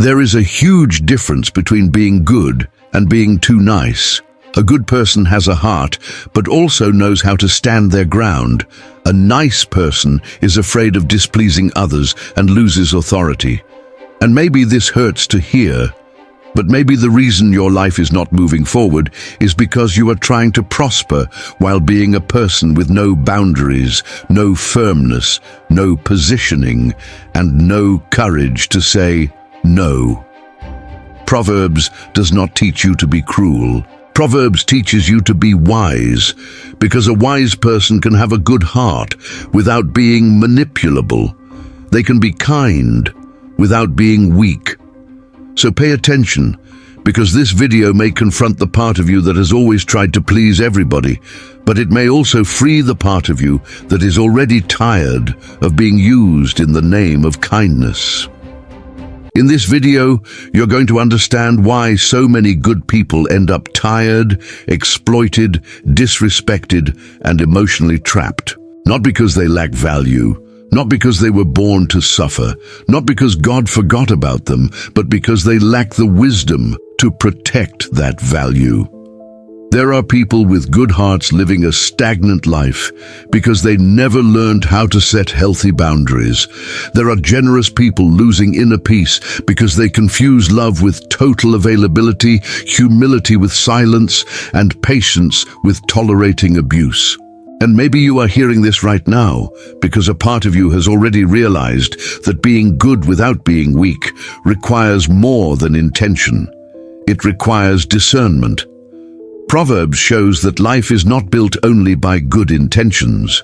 There is a huge difference between being good and being too nice. A good person has a heart, but also knows how to stand their ground. A nice person is afraid of displeasing others and loses authority. And maybe this hurts to hear, but maybe the reason your life is not moving forward is because you are trying to prosper while being a person with no boundaries, no firmness, no positioning, and no courage to say no. Proverbs does not teach you to be cruel. Proverbs teaches you to be wise, because a wise person can have a good heart without being manipulable. They can be kind without being weak. So pay attention, because this video may confront the part of you that has always tried to please everybody, but it may also free the part of you that is already tired of being used in the name of kindness. In this video, you're going to understand why so many good people end up tired, exploited, disrespected, and emotionally trapped. Not because they lack value, not because they were born to suffer, not because God forgot about them, but because they lack the wisdom to protect that value. There are people with good hearts living a stagnant life because they never learned how to set healthy boundaries. There are generous people losing inner peace because they confuse love with total availability, humility with silence, and patience with tolerating abuse. And maybe you are hearing this right now because a part of you has already realized that being good without being weak requires more than intention. It requires discernment. Proverbs shows that life is not built only by good intentions.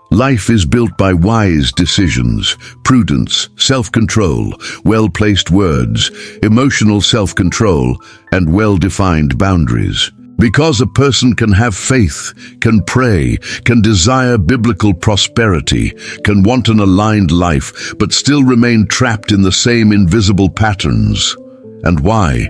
Life is built by wise decisions, prudence, self-control, well-placed words, emotional self-control, and well-defined boundaries. Because a person can have faith, can pray, can desire biblical prosperity, can want an aligned life, but still remain trapped in the same invisible patterns. And why?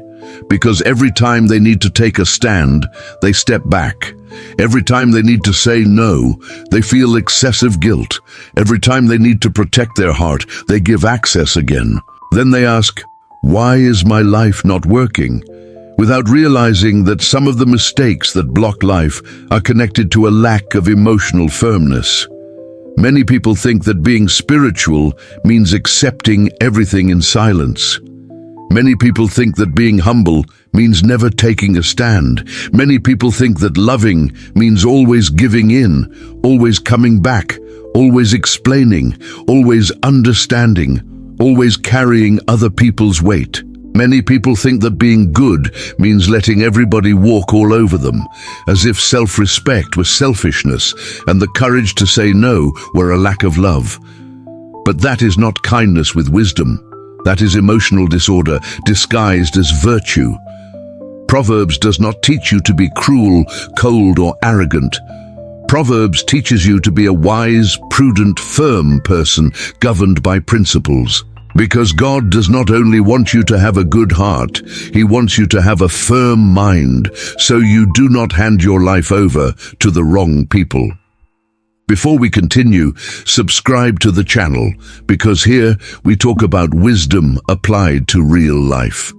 Because every time they need to take a stand, they step back. Every time they need to say no, they feel excessive guilt. Every time they need to protect their heart, they give access again. Then they ask, why is my life not working? Without realizing that some of the mistakes that block life are connected to a lack of emotional firmness. Many people think that being spiritual means accepting everything in silence. Many people think that being humble means never taking a stand. Many people think that loving means always giving in, always coming back, always explaining, always understanding, always carrying other people's weight. Many people think that being good means letting everybody walk all over them, as if self-respect was selfishness and the courage to say no were a lack of love. But that is not kindness with wisdom. That is emotional disorder disguised as virtue. Proverbs does not teach you to be cruel, cold, or arrogant. Proverbs teaches you to be a wise, prudent, firm person governed by principles. Because God does not only want you to have a good heart, He wants you to have a firm mind, so you do not hand your life over to the wrong people. Before we continue, subscribe to the channel, because here we talk about wisdom applied to real life.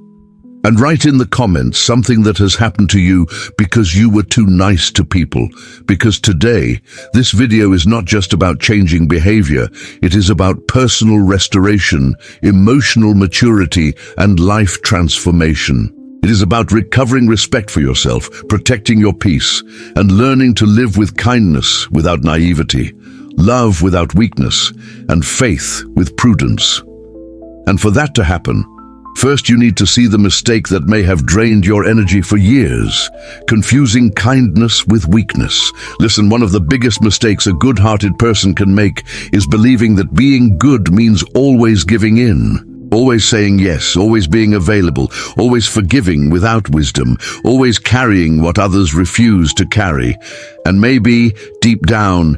And write in the comments something that has happened to you because you were too nice to people. Because today, this video is not just about changing behavior, it is about personal restoration, emotional maturity, and life transformation. It is about recovering respect for yourself, protecting your peace, and learning to live with kindness without naivety, love without weakness, and faith with prudence. And for that to happen, first you need to see the mistake that may have drained your energy for years, confusing kindness with weakness. Listen, one of the biggest mistakes a good-hearted person can make is believing that being good means always giving in. Always saying yes, always being available, always forgiving without wisdom, always carrying what others refuse to carry. And maybe, deep down,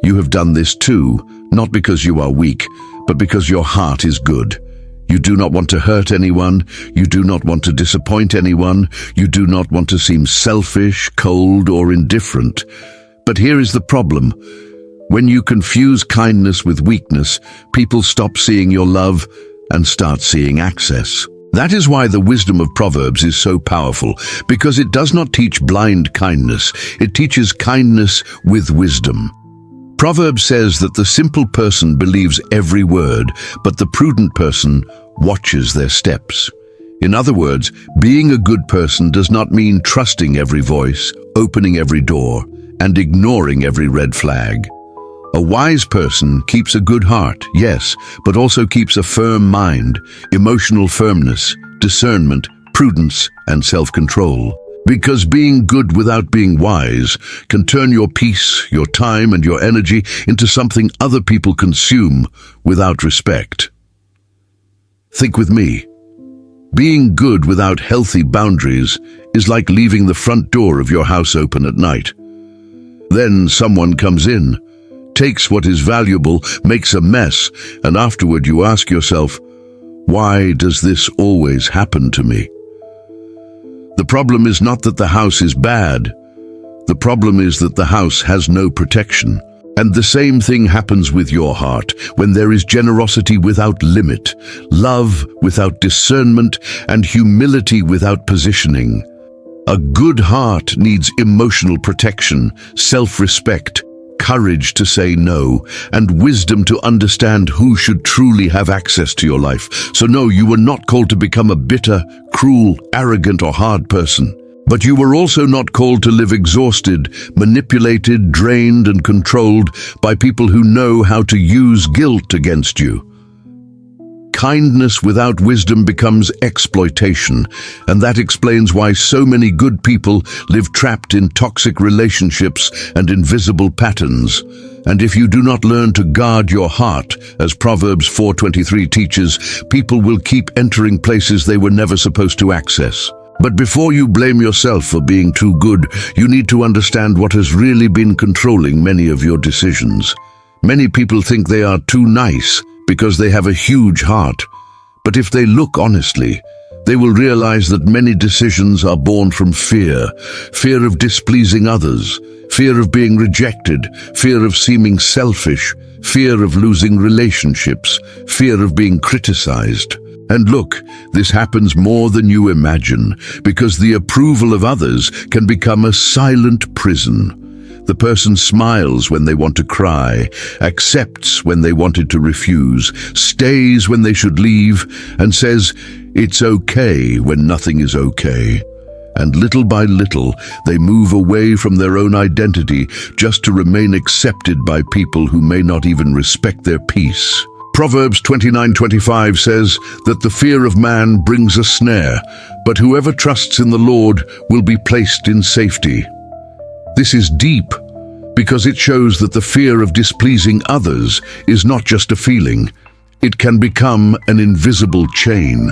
you have done this too, not because you are weak, but because your heart is good. You do not want to hurt anyone, you do not want to disappoint anyone, you do not want to seem selfish, cold, or indifferent. But here is the problem. When you confuse kindness with weakness, people stop seeing your love and start seeing access. That is why the wisdom of Proverbs is so powerful, because it does not teach blind kindness, it teaches kindness with wisdom. Proverbs says that the simple person believes every word, but the prudent person watches their steps. In other words, being a good person does not mean trusting every voice, opening every door, and ignoring every red flag. A wise person keeps a good heart, yes, but also keeps a firm mind, emotional firmness, discernment, prudence, and self-control. Because being good without being wise can turn your peace, your time, and your energy into something other people consume without respect. Think with me. Being good without healthy boundaries is like leaving the front door of your house open at night. Then someone comes in, takes what is valuable, makes a mess, and afterward you ask yourself, why does this always happen to me? The problem is not that the house is bad. The problem is that the house has no protection. And the same thing happens with your heart when there is generosity without limit, love without discernment, and humility without positioning. A good heart needs emotional protection, self-respect, courage to say no, and wisdom to understand who should truly have access to your life. So no, you were not called to become a bitter, cruel, arrogant, or hard person. But you were also not called to live exhausted, manipulated, drained, and controlled by people who know how to use guilt against you. Kindness without wisdom becomes exploitation, and that explains why so many good people live trapped in toxic relationships and invisible patterns. And if you do not learn to guard your heart, as Proverbs 4:23 teaches, people will keep entering places they were never supposed to access. But before you blame yourself for being too good, you need to understand what has really been controlling many of your decisions. Many people think they are too nice because they have a huge heart. But if they look honestly, they will realize that many decisions are born from fear. Fear of displeasing others, fear of being rejected, fear of seeming selfish, fear of losing relationships, fear of being criticized. And look, this happens more than you imagine, because the approval of others can become a silent prison. The person smiles when they want to cry, accepts when they wanted to refuse, stays when they should leave, and says, "It's okay," when nothing is okay. And little by little, they move away from their own identity just to remain accepted by people who may not even respect their peace. Proverbs 29:25 says that the fear of man brings a snare, but whoever trusts in the Lord will be placed in safety. This is deep because it shows that the fear of displeasing others is not just a feeling. It can become an invisible chain.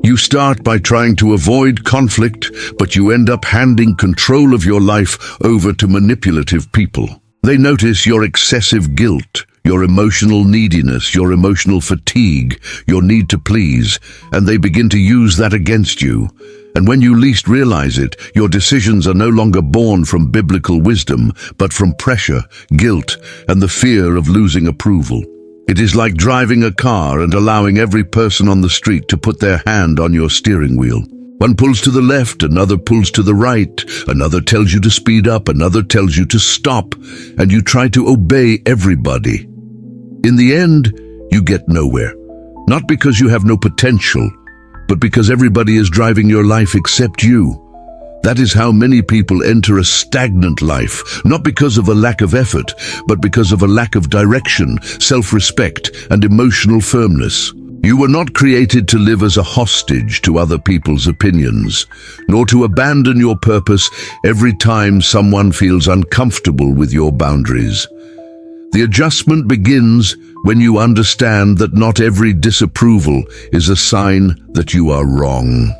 You start by trying to avoid conflict, but you end up handing control of your life over to manipulative people. They notice your excessive guilt, your emotional neediness, your emotional fatigue, your need to please, and they begin to use that against you. And when you least realize it, your decisions are no longer born from biblical wisdom, but from pressure, guilt, and the fear of losing approval. It is like driving a car and allowing every person on the street to put their hand on your steering wheel. One pulls to the left, another pulls to the right, another tells you to speed up, another tells you to stop, and you try to obey everybody. In the end, you get nowhere. Not because you have no potential, but because everybody is driving your life except you. That is how many people enter a stagnant life, not because of a lack of effort, but because of a lack of direction, self-respect, and emotional firmness. You were not created to live as a hostage to other people's opinions, nor to abandon your purpose every time someone feels uncomfortable with your boundaries. The adjustment begins when you understand that not every disapproval is a sign that you are wrong.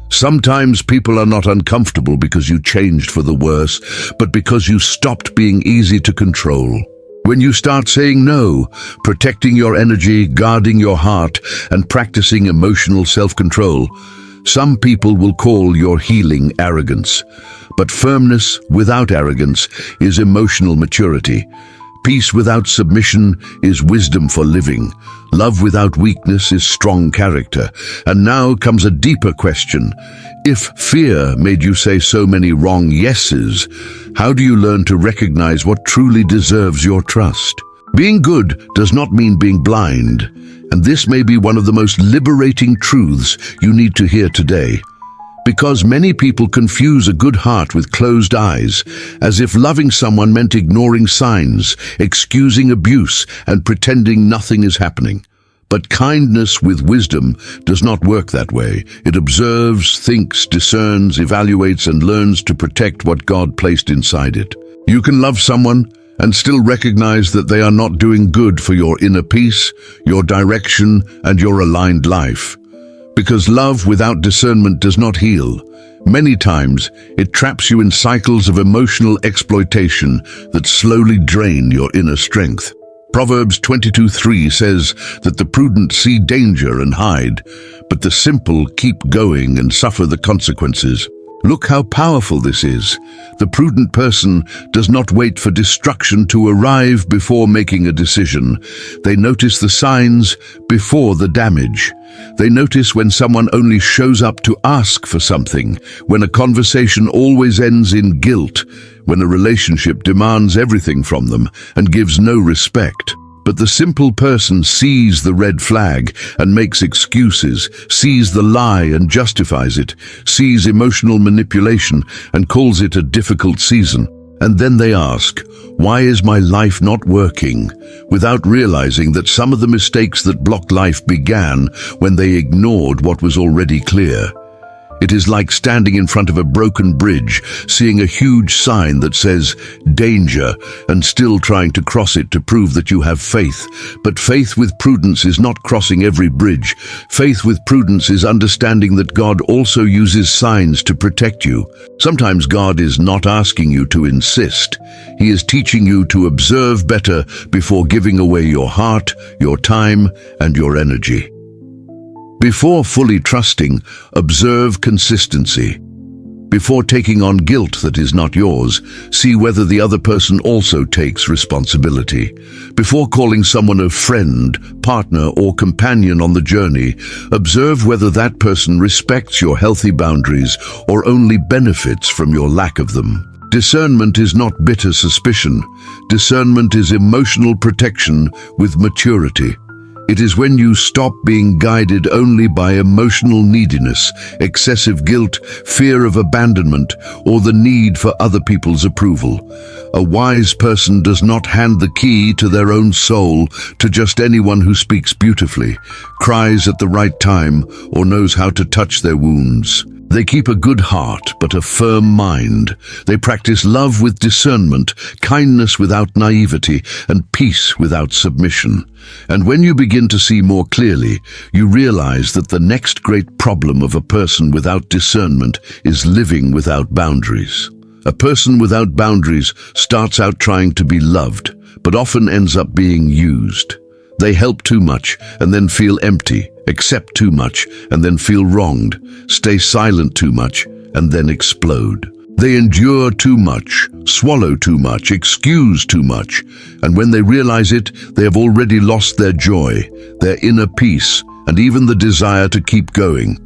Sometimes people are not uncomfortable because you changed for the worse, but because you stopped being easy to control. When you start saying no, protecting your energy, guarding your heart, and practicing emotional self-control, some people will call your healing arrogance. But firmness without arrogance is emotional maturity. Peace without submission is wisdom for living. Love without weakness is strong character. And now comes a deeper question. If fear made you say so many wrong yeses, how do you learn to recognize what truly deserves your trust? Being good does not mean being blind, and this may be one of the most liberating truths you need to hear today. Because many people confuse a good heart with closed eyes, as if loving someone meant ignoring signs, excusing abuse, and pretending nothing is happening. But kindness with wisdom does not work that way. It observes, thinks, discerns, evaluates, and learns to protect what God placed inside it. You can love someone and still recognize that they are not doing good for your inner peace, your direction, and your aligned life. Because love without discernment does not heal. Many times, it traps you in cycles of emotional exploitation that slowly drain your inner strength. Proverbs 22:3 says that the prudent see danger and hide, but the simple keep going and suffer the consequences. Look how powerful this is. The prudent person does not wait for destruction to arrive before making a decision. They notice the signs before the damage. They notice when someone only shows up to ask for something, when a conversation always ends in guilt, when a relationship demands everything from them and gives no respect. But the simple person sees the red flag and makes excuses, sees the lie and justifies it, sees emotional manipulation and calls it a difficult season. And then they ask, why is my life not working? Without realizing that some of the mistakes that blocked life began when they ignored what was already clear. It is like standing in front of a broken bridge, seeing a huge sign that says, danger, and still trying to cross it to prove that you have faith. But faith with prudence is not crossing every bridge. Faith with prudence is understanding that God also uses signs to protect you. Sometimes God is not asking you to insist. He is teaching you to observe better before giving away your heart, your time, and your energy. Before fully trusting, observe consistency. Before taking on guilt that is not yours, see whether the other person also takes responsibility. Before calling someone a friend, partner, or companion on the journey, observe whether that person respects your healthy boundaries or only benefits from your lack of them. Discernment is not bitter suspicion. Discernment is emotional protection with maturity. It is when you stop being guided only by emotional neediness, excessive guilt, fear of abandonment, or the need for other people's approval. A wise person does not hand the key to their own soul to just anyone who speaks beautifully, cries at the right time, or knows how to touch their wounds. They keep a good heart but a firm mind. They practice love with discernment, kindness without naivety, and peace without submission. And when you begin to see more clearly, you realize that the next great problem of a person without discernment is living without boundaries. A person without boundaries starts out trying to be loved, but often ends up being used. They help too much and then feel empty, accept too much and then feel wronged, stay silent too much and then explode. They endure too much, swallow too much, excuse too much, and when they realize it, they have already lost their joy, their inner peace, and even the desire to keep going.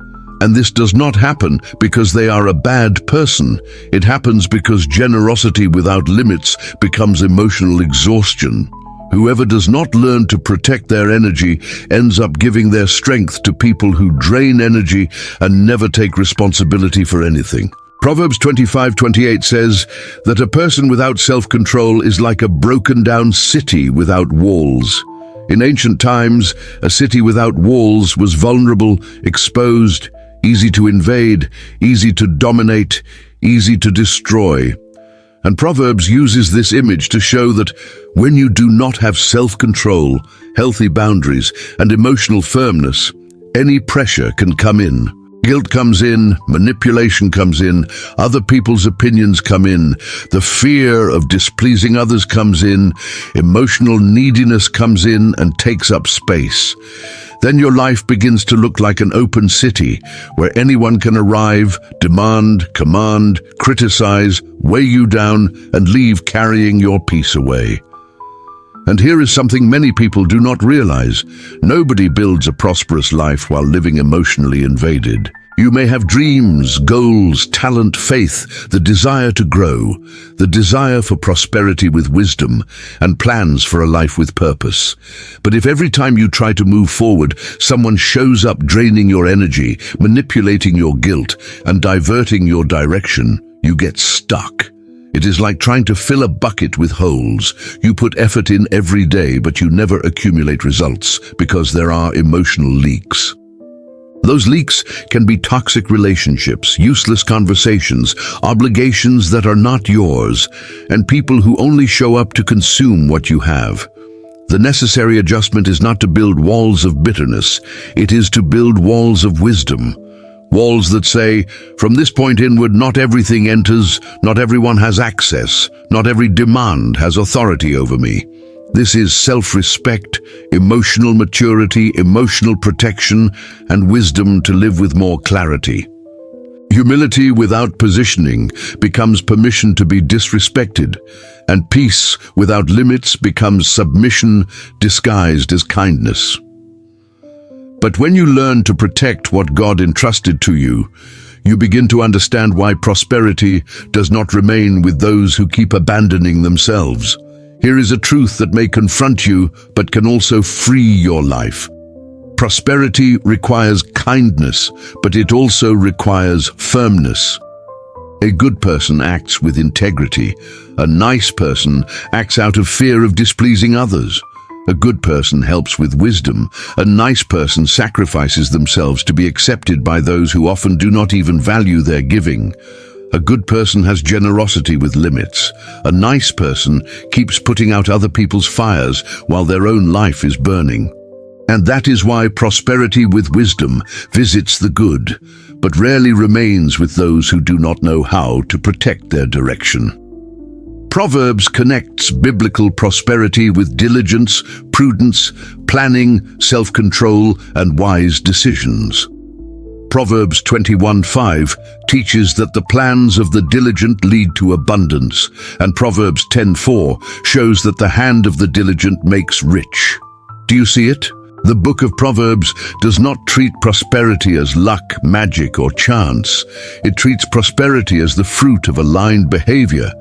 And this does not happen because they are a bad person. It happens because generosity without limits becomes emotional exhaustion. Whoever does not learn to protect their energy ends up giving their strength to people who drain energy and never take responsibility for anything. Proverbs 25:28 says that a person without self-control is like a broken-down city without walls. In ancient times, a city without walls was vulnerable, exposed, easy to invade, easy to dominate, easy to destroy. And Proverbs uses this image to show that when you do not have self-control, healthy boundaries, and emotional firmness, any pressure can come in. Guilt comes in, manipulation comes in, other people's opinions come in, the fear of displeasing others comes in, emotional neediness comes in and takes up space. Then your life begins to look like an open city where anyone can arrive, demand, command, criticize, weigh you down, and leave carrying your peace away. And here is something many people do not realize. Nobody builds a prosperous life while living emotionally invaded. You may have dreams, goals, talent, faith, the desire to grow, the desire for prosperity with wisdom, and plans for a life with purpose. But if every time you try to move forward, someone shows up draining your energy, manipulating your guilt, and diverting your direction, you get stuck. It is like trying to fill a bucket with holes. You put effort in every day, but you never accumulate results because there are emotional leaks. Those leaks can be toxic relationships, useless conversations, obligations that are not yours, and people who only show up to consume what you have. The necessary adjustment is not to build walls of bitterness, it is to build walls of wisdom. Walls that say, from this point inward, not everything enters, not everyone has access, not every demand has authority over me. This is self-respect, emotional maturity, emotional protection, and wisdom to live with more clarity. Humility without positioning becomes permission to be disrespected, and peace without limits becomes submission disguised as kindness. But when you learn to protect what God entrusted to you, you begin to understand why prosperity does not remain with those who keep abandoning themselves. Here is a truth that may confront you, but can also free your life. Prosperity requires kindness, but it also requires firmness. A good person acts with integrity. A nice person acts out of fear of displeasing others. A good person helps with wisdom. A nice person sacrifices themselves to be accepted by those who often do not even value their giving. A good person has generosity with limits. A nice person keeps putting out other people's fires while their own life is burning. And that is why prosperity with wisdom visits the good, but rarely remains with those who do not know how to protect their direction. Proverbs connects biblical prosperity with diligence, prudence, planning, self-control, and wise decisions. Proverbs 21:5 teaches that the plans of the diligent lead to abundance, and Proverbs 10:4 shows that the hand of the diligent makes rich. Do you see it? The book of Proverbs does not treat prosperity as luck, magic, or chance. It treats prosperity as the fruit of aligned behavior.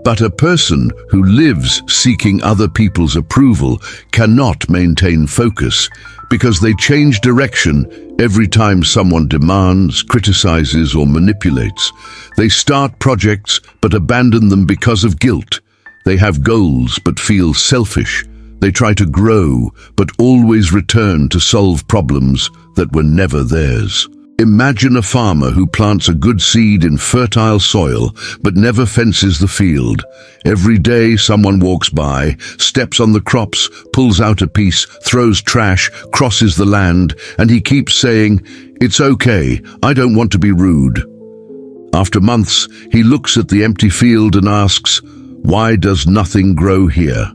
But a person who lives seeking other people's approval cannot maintain focus because they change direction every time someone demands, criticizes, or manipulates. They start projects but abandon them because of guilt. They have goals but feel selfish. They try to grow but always return to solve problems that were never theirs. Imagine a farmer who plants a good seed in fertile soil but never fences the field. Every day someone walks by, steps on the crops, pulls out a piece, throws trash, crosses the land, and he keeps saying, "It's okay, I don't want to be rude." After months, he looks at the empty field and asks, "Why does nothing grow here?"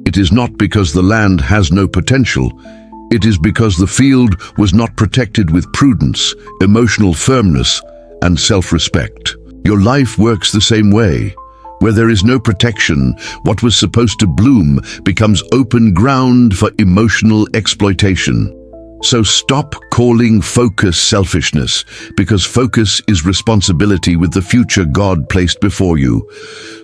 It is not because the land has no potential. It is because the field was not protected with prudence, emotional firmness, and self-respect. Your life works the same way. Where there is no protection, what was supposed to bloom becomes open ground for emotional exploitation. So stop calling focus selfishness, because focus is responsibility with the future God placed before you.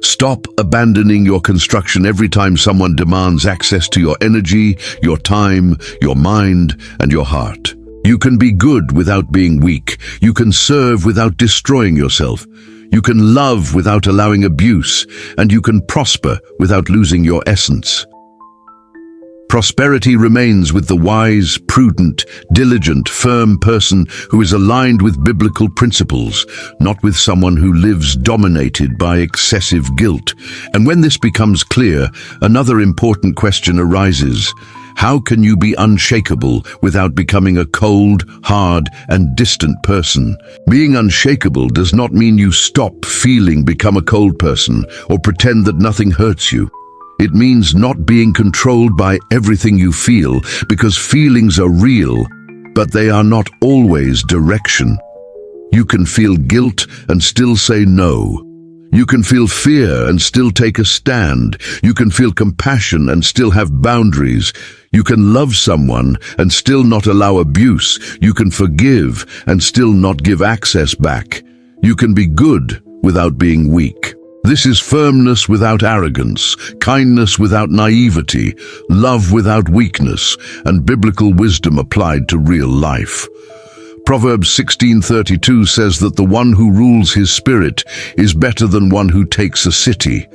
Stop abandoning your construction every time someone demands access to your energy, your time, your mind, and your heart. You can be good without being weak. You can serve without destroying yourself. You can love without allowing abuse, and you can prosper without losing your essence. Prosperity remains with the wise, prudent, diligent, firm person who is aligned with biblical principles, not with someone who lives dominated by excessive guilt. And when this becomes clear, another important question arises. How can you be unshakable without becoming a cold, hard, and distant person? Being unshakable does not mean you stop feeling, become a cold person, or pretend that nothing hurts you. It means not being controlled by everything you feel, because feelings are real, but they are not always direction. You can feel guilt and still say no. You can feel fear and still take a stand. You can feel compassion and still have boundaries. You can love someone and still not allow abuse. You can forgive and still not give access back. You can be good without being weak. This is firmness without arrogance, kindness without naivety, love without weakness, and biblical wisdom applied to real life. Proverbs 16:32 says that the one who rules his spirit is better than one who takes a city.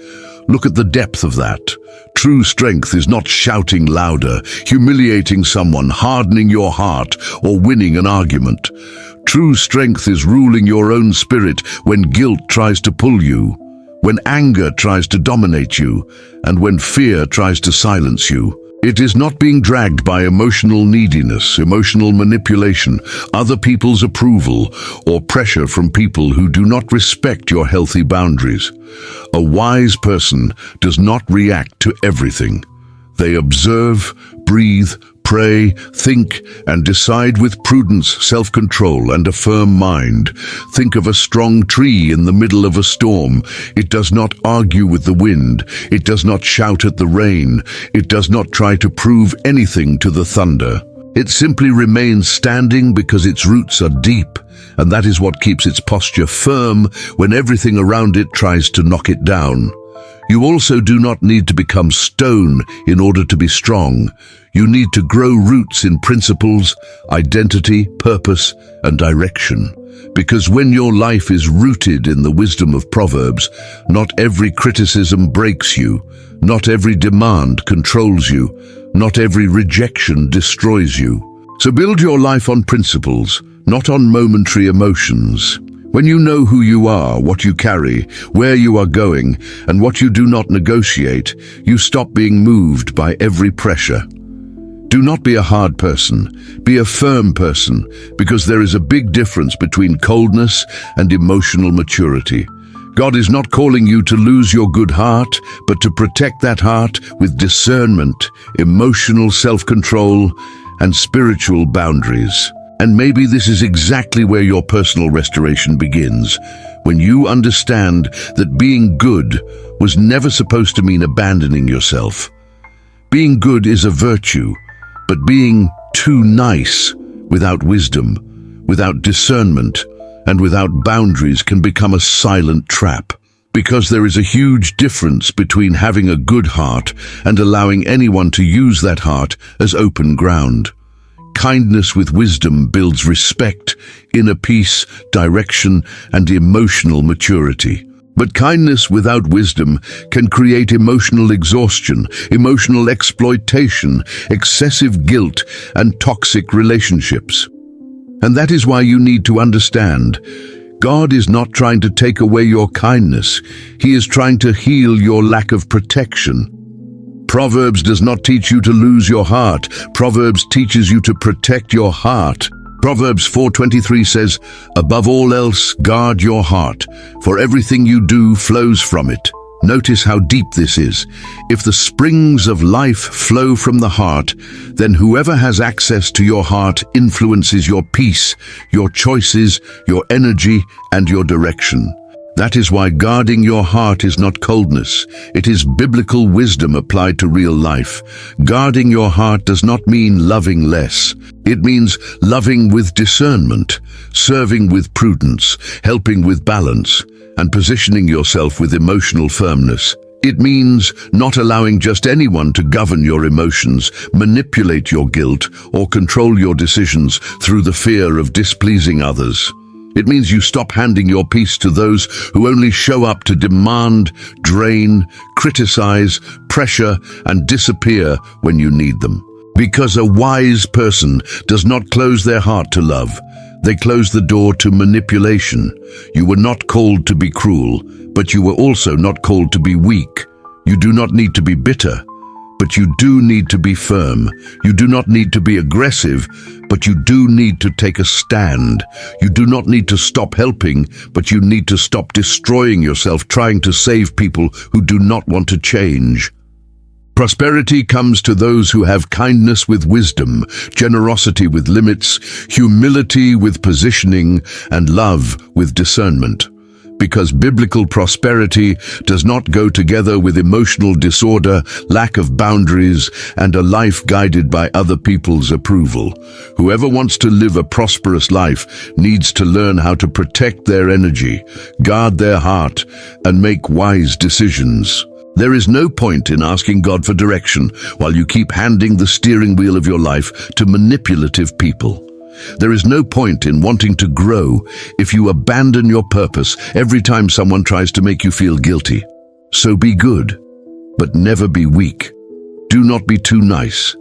Look at the depth of that. True strength is not shouting louder, humiliating someone, hardening your heart, or winning an argument. True strength is ruling your own spirit when guilt tries to pull you, when anger tries to dominate you, and when fear tries to silence you. It is not being dragged by emotional neediness, emotional manipulation, other people's approval, or pressure from people who do not respect your healthy boundaries. A wise person does not react to everything. They observe, breathe, pray, think, and decide with prudence, self-control, and a firm mind. Think of a strong tree in the middle of a storm. It does not argue with the wind. It does not shout at the rain. It does not try to prove anything to the thunder. It simply remains standing because its roots are deep, and that is what keeps its posture firm when everything around it tries to knock it down. You also do not need to become stone in order to be strong. You need to grow roots in principles, identity, purpose, and direction. Because when your life is rooted in the wisdom of Proverbs, not every criticism breaks you, not every demand controls you, not every rejection destroys you. So build your life on principles, not on momentary emotions. When you know who you are, what you carry, where you are going, and what you do not negotiate, you stop being moved by every pressure. Do not be a hard person, be a firm person, because there is a big difference between coldness and emotional maturity. God is not calling you to lose your good heart, but to protect that heart with discernment, emotional self-control, and spiritual boundaries. And maybe this is exactly where your personal restoration begins, when you understand that being good was never supposed to mean abandoning yourself. Being good is a virtue, but being too nice without wisdom, without discernment, and without boundaries can become a silent trap. Because there is a huge difference between having a good heart and allowing anyone to use that heart as open ground. Kindness with wisdom builds respect, inner peace, direction, and emotional maturity. But kindness without wisdom can create emotional exhaustion, emotional exploitation, excessive guilt, and toxic relationships. And that is why you need to understand, God is not trying to take away your kindness. He is trying to heal your lack of protection. Proverbs does not teach you to lose your heart. Proverbs teaches you to protect your heart. Proverbs 4:23 says, "Above all else, guard your heart, for everything you do flows from it." Notice how deep this is. If the springs of life flow from the heart, then whoever has access to your heart influences your peace, your choices, your energy, and your direction. That is why guarding your heart is not coldness. It is biblical wisdom applied to real life. Guarding your heart does not mean loving less. It means loving with discernment, serving with prudence, helping with balance, and positioning yourself with emotional firmness. It means not allowing just anyone to govern your emotions, manipulate your guilt, or control your decisions through the fear of displeasing others. It means you stop handing your peace to those who only show up to demand, drain, criticize, pressure, and disappear when you need them. Because a wise person does not close their heart to love. They close the door to manipulation. You were not called to be cruel, but you were also not called to be weak. You do not need to be bitter, but you do need to be firm. You do not need to be aggressive, but you do need to take a stand. You do not need to stop helping, but you need to stop destroying yourself trying to save people who do not want to change. Prosperity comes to those who have kindness with wisdom, generosity with limits, humility with positioning, and love with discernment. because biblical prosperity does not go together with emotional disorder, lack of boundaries, and a life guided by other people's approval. Whoever wants to live a prosperous life needs to learn how to protect their energy, guard their heart, and make wise decisions. There is no point in asking God for direction while you keep handing the steering wheel of your life to manipulative people. There is no point in wanting to grow if you abandon your purpose every time someone tries to make you feel guilty. So be good, but never be weak. Do not be too nice.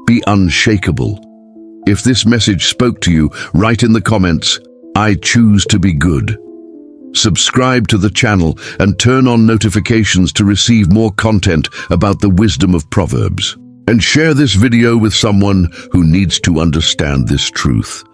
Be unshakable. If this message spoke to you, write in the comments, "I choose to be good." Subscribe to the channel and turn on notifications to receive more content about the wisdom of Proverbs. And share this video with someone who needs to understand this truth.